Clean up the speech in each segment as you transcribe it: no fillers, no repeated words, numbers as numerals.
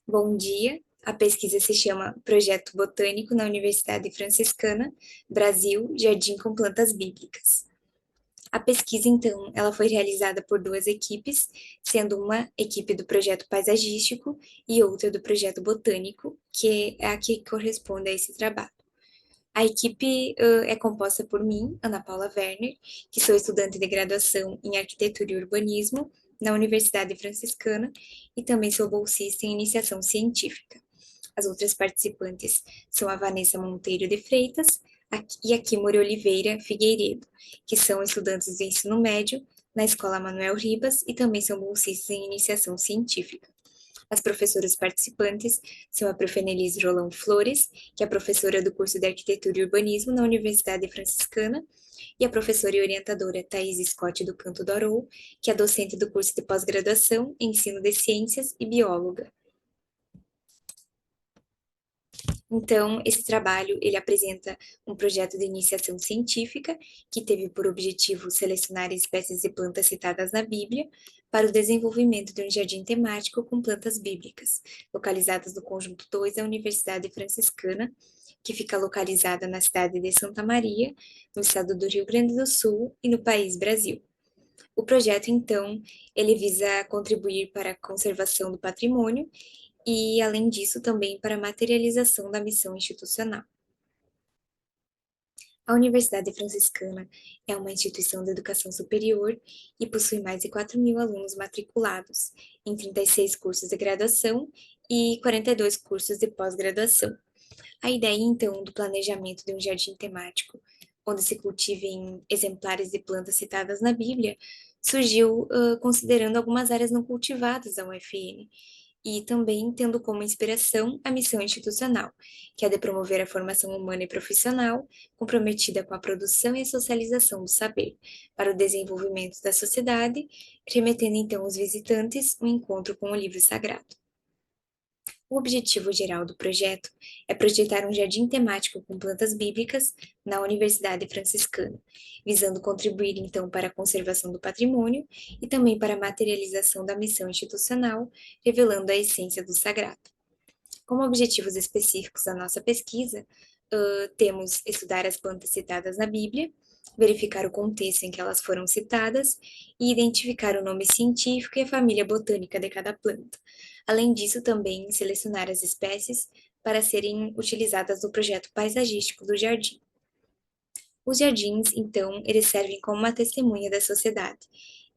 Bom dia. A pesquisa se chama Projeto Botânico na Universidade Franciscana, Brasil, Jardim com Plantas Bíblicas. A pesquisa, então, ela foi realizada por duas equipes, sendo uma equipe do projeto paisagístico e outra do projeto botânico, que é a que corresponde a esse trabalho. A equipe é composta por mim, Ana Paula Werner, que sou estudante de graduação em Arquitetura e Urbanismo na Universidade Franciscana e também sou bolsista em Iniciação Científica. As outras participantes são a Vanessa Monteiro de Freitas e a Kimori Oliveira Figueiredo, que são estudantes de ensino médio na Escola Manuel Ribas e também são bolsistas em Iniciação Científica. As professoras participantes são a prof. Nelise Rolão Flores, que é professora do curso de Arquitetura e Urbanismo na Universidade Franciscana, e a professora e orientadora Thais Scott do Canto do Arou, que é docente do curso de pós-graduação em Ensino de Ciências e bióloga. Então, esse trabalho, ele apresenta um projeto de iniciação científica que teve por objetivo selecionar espécies de plantas citadas na Bíblia para o desenvolvimento de um jardim temático com plantas bíblicas, localizadas no Conjunto 2 da Universidade Franciscana, que fica localizada na cidade de Santa Maria, no estado do Rio Grande do Sul e no país Brasil. O projeto, então, ele visa contribuir para a conservação do patrimônio e, além disso, também para a materialização da missão institucional. A Universidade Franciscana é uma instituição de educação superior e possui mais de 4.000 alunos matriculados em 36 cursos de graduação e 42 cursos de pós-graduação. A ideia, então, do planejamento de um jardim temático, onde se cultivem exemplares de plantas citadas na Bíblia, surgiu considerando algumas áreas não cultivadas da UFN, e também tendo como inspiração a missão institucional, que é de promover a formação humana e profissional, comprometida com a produção e a socialização do saber, para o desenvolvimento da sociedade, remetendo então os visitantes um encontro com o livro sagrado. O objetivo geral do projeto é projetar um jardim temático com plantas bíblicas na Universidade Franciscana, visando contribuir então para a conservação do patrimônio e também para a materialização da missão institucional, revelando a essência do sagrado. Como objetivos específicos da nossa pesquisa, temos estudar as plantas citadas na Bíblia, verificar o contexto em que elas foram citadas e identificar o nome científico e a família botânica de cada planta. Além disso, também selecionar as espécies para serem utilizadas no projeto paisagístico do jardim. Os jardins, então, eles servem como uma testemunha da sociedade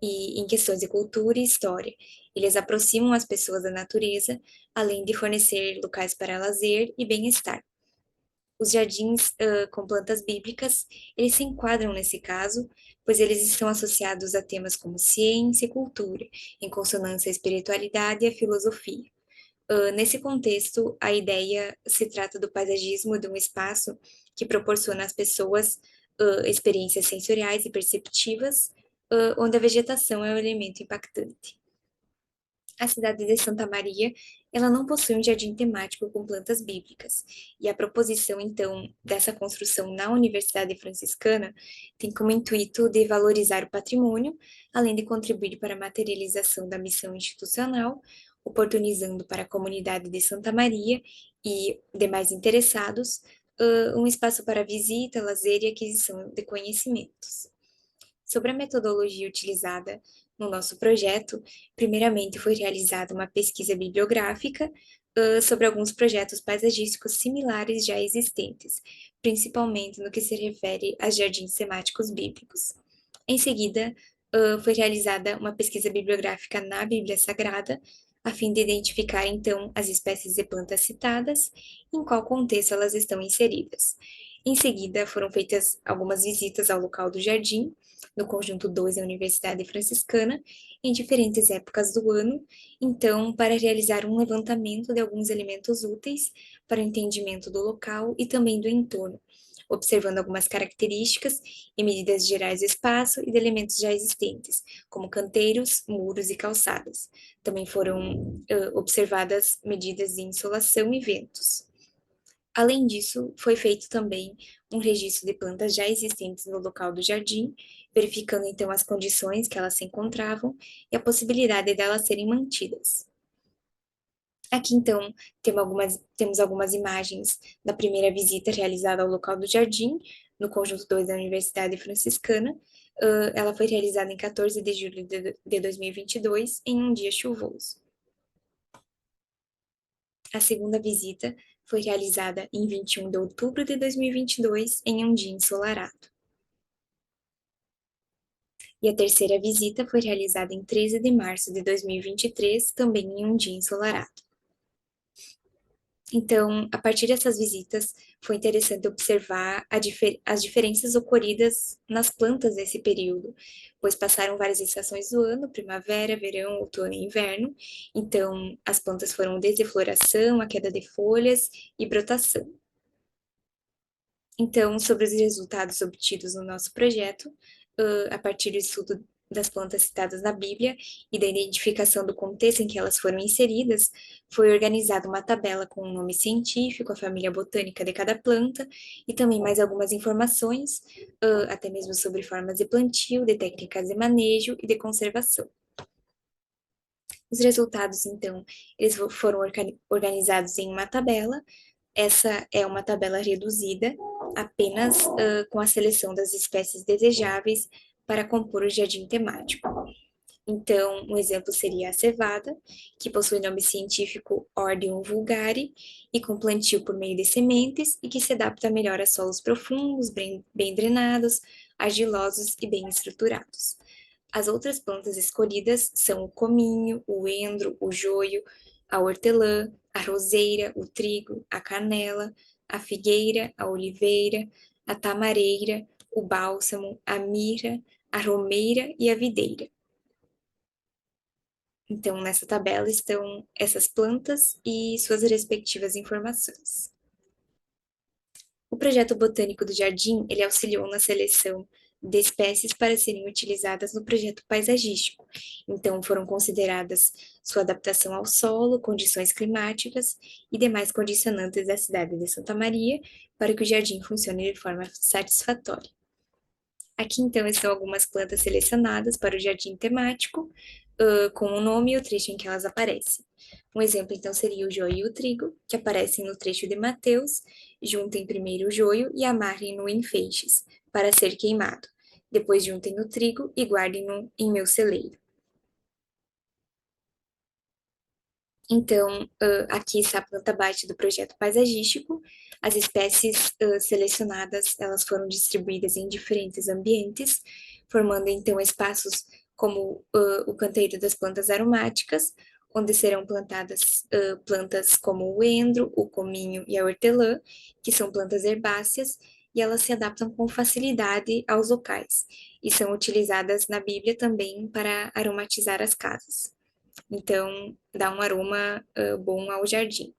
e em questões de cultura e história. Eles aproximam as pessoas da natureza, além de fornecer locais para lazer e bem-estar. Os jardins com plantas bíblicas, eles se enquadram nesse caso, pois eles estão associados a temas como ciência e cultura, em consonância à espiritualidade e à filosofia. Nesse contexto, a ideia se trata do paisagismo de um espaço que proporciona às pessoas experiências sensoriais e perceptivas, onde a vegetação é um elemento impactante. A cidade de Santa Maria, ela não possui um jardim temático com plantas bíblicas, e a proposição, então, dessa construção na Universidade Franciscana tem como intuito de valorizar o patrimônio, além de contribuir para a materialização da missão institucional, oportunizando para a comunidade de Santa Maria e demais interessados um espaço para visita, lazer e aquisição de conhecimentos. Sobre a metodologia utilizada no nosso projeto, primeiramente foi realizada uma pesquisa bibliográfica sobre alguns projetos paisagísticos similares já existentes, principalmente no que se refere a jardins temáticos bíblicos. Em seguida, foi realizada uma pesquisa bibliográfica na Bíblia Sagrada, a fim de identificar, então, as espécies de plantas citadas e em qual contexto elas estão inseridas. Em seguida, foram feitas algumas visitas ao local do jardim, no Conjunto 2 da Universidade Franciscana, em diferentes épocas do ano, então, para realizar um levantamento de alguns elementos úteis para o entendimento do local e também do entorno, observando algumas características e medidas gerais do espaço e de elementos já existentes, como canteiros, muros e calçadas. Também foram observadas medidas de insolação e ventos. Além disso, foi feito também um registro de plantas já existentes no local do jardim, verificando então as condições que elas se encontravam e a possibilidade delas serem mantidas. Aqui, então, temos algumas imagens da primeira visita realizada ao local do jardim, no Conjunto 2 da Universidade Franciscana. Ela foi realizada em 14 de julho de 2022, em um dia chuvoso. A segunda visita foi realizada em 21 de outubro de 2022, em um dia ensolarado. E a terceira visita foi realizada em 13 de março de 2023, também em um dia ensolarado. Então, a partir dessas visitas, foi interessante observar as diferenças ocorridas nas plantas nesse período, pois passaram várias estações do ano, primavera, verão, outono e inverno. Então, as plantas foram desde floração, a queda de folhas e brotação. Então, sobre os resultados obtidos no nosso projeto, a partir do estudo das plantas citadas na Bíblia e da identificação do contexto em que elas foram inseridas, foi organizada uma tabela com o nome científico, a família botânica de cada planta e também mais algumas informações, até mesmo sobre formas de plantio, de técnicas de manejo e de conservação. Os resultados, então, eles foram organizados em uma tabela. Essa é uma tabela reduzida, apenas com a seleção das espécies desejáveis para compor o jardim temático. Então, um exemplo seria a cevada, que possui nome científico Ordium vulgare e com plantio por meio de sementes e que se adapta melhor a solos profundos, bem drenados, argilosos e bem estruturados. As outras plantas escolhidas são o cominho, o endro, o joio, a hortelã, a roseira, o trigo, a canela, a figueira, a oliveira, a tamareira, o bálsamo, a mirra, a romeira e a videira. Então, nessa tabela estão essas plantas e suas respectivas informações. O projeto botânico do jardim, ele auxiliou na seleção de espécies para serem utilizadas no projeto paisagístico. Então, foram consideradas sua adaptação ao solo, condições climáticas e demais condicionantes da cidade de Santa Maria para que o jardim funcione de forma satisfatória. Aqui, então, estão algumas plantas selecionadas para o jardim temático, com o nome e o trecho em que elas aparecem. Um exemplo, então, seria o joio e o trigo, que aparecem no trecho de Mateus: juntem primeiro o joio e amarrem-no em feixes, para ser queimado. Depois juntem o trigo e guardem-no em meu celeiro. Então, aqui está a planta baixa do projeto paisagístico. As espécies selecionadas, elas foram distribuídas em diferentes ambientes, formando então espaços como o canteiro das plantas aromáticas, onde serão plantadas plantas como o endro, o cominho e a hortelã, que são plantas herbáceas, e elas se adaptam com facilidade aos locais, e são utilizadas na Bíblia também para aromatizar as casas. Então, dá um aroma bom ao jardim.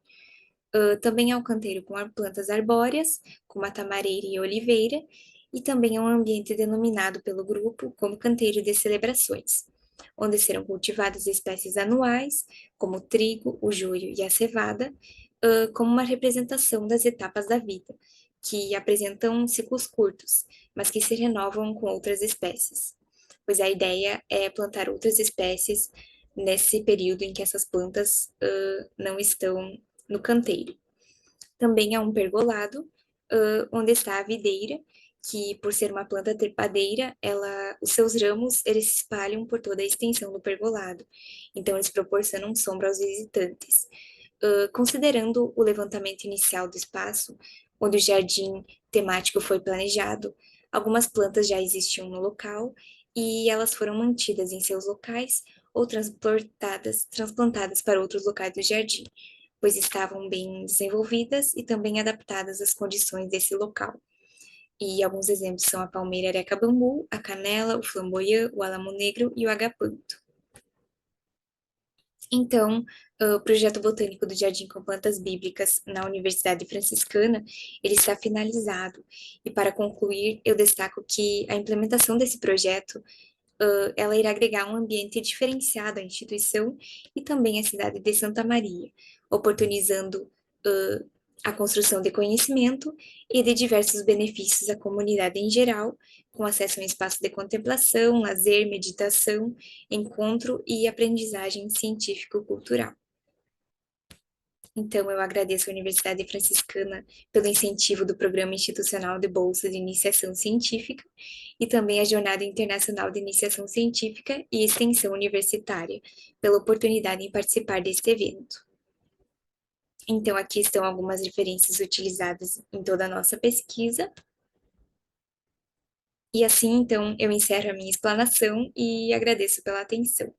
Também é um canteiro com plantas arbóreas, como a tamareira e a oliveira, e também é um ambiente denominado pelo grupo como canteiro de celebrações, onde serão cultivadas espécies anuais, como o trigo, o joio e a cevada, como uma representação das etapas da vida, que apresentam ciclos curtos, mas que se renovam com outras espécies. Pois a ideia é plantar outras espécies nesse período em que essas plantas não estão no canteiro. Também há um pergolado, onde está a videira, que por ser uma planta trepadeira, os seus ramos eles se espalham por toda a extensão do pergolado. Então, eles proporcionam sombra aos visitantes. Considerando o levantamento inicial do espaço, onde o jardim temático foi planejado, algumas plantas já existiam no local e elas foram mantidas em seus locais ou transplantadas para outros locais do jardim, pois estavam bem desenvolvidas e também adaptadas às condições desse local. E alguns exemplos são a palmeira areca-bambu, a canela, o flamboyant, o álamo negro e o agapanto. Então, o projeto botânico do Jardim com Plantas Bíblicas na Universidade Franciscana, ele está finalizado. E para concluir, eu destaco que a implementação desse projeto, ela irá agregar um ambiente diferenciado à instituição e também à cidade de Santa Maria, oportunizando a construção de conhecimento e de diversos benefícios à comunidade em geral, com acesso a um espaço de contemplação, lazer, meditação, encontro e aprendizagem científico-cultural. Então, eu agradeço à Universidade Franciscana pelo incentivo do Programa Institucional de Bolsa de Iniciação Científica e também à Jornada Internacional de Iniciação Científica e Extensão Universitária, pela oportunidade em participar deste evento. Então, aqui estão algumas referências utilizadas em toda a nossa pesquisa. E assim, então, eu encerro a minha explanação e agradeço pela atenção.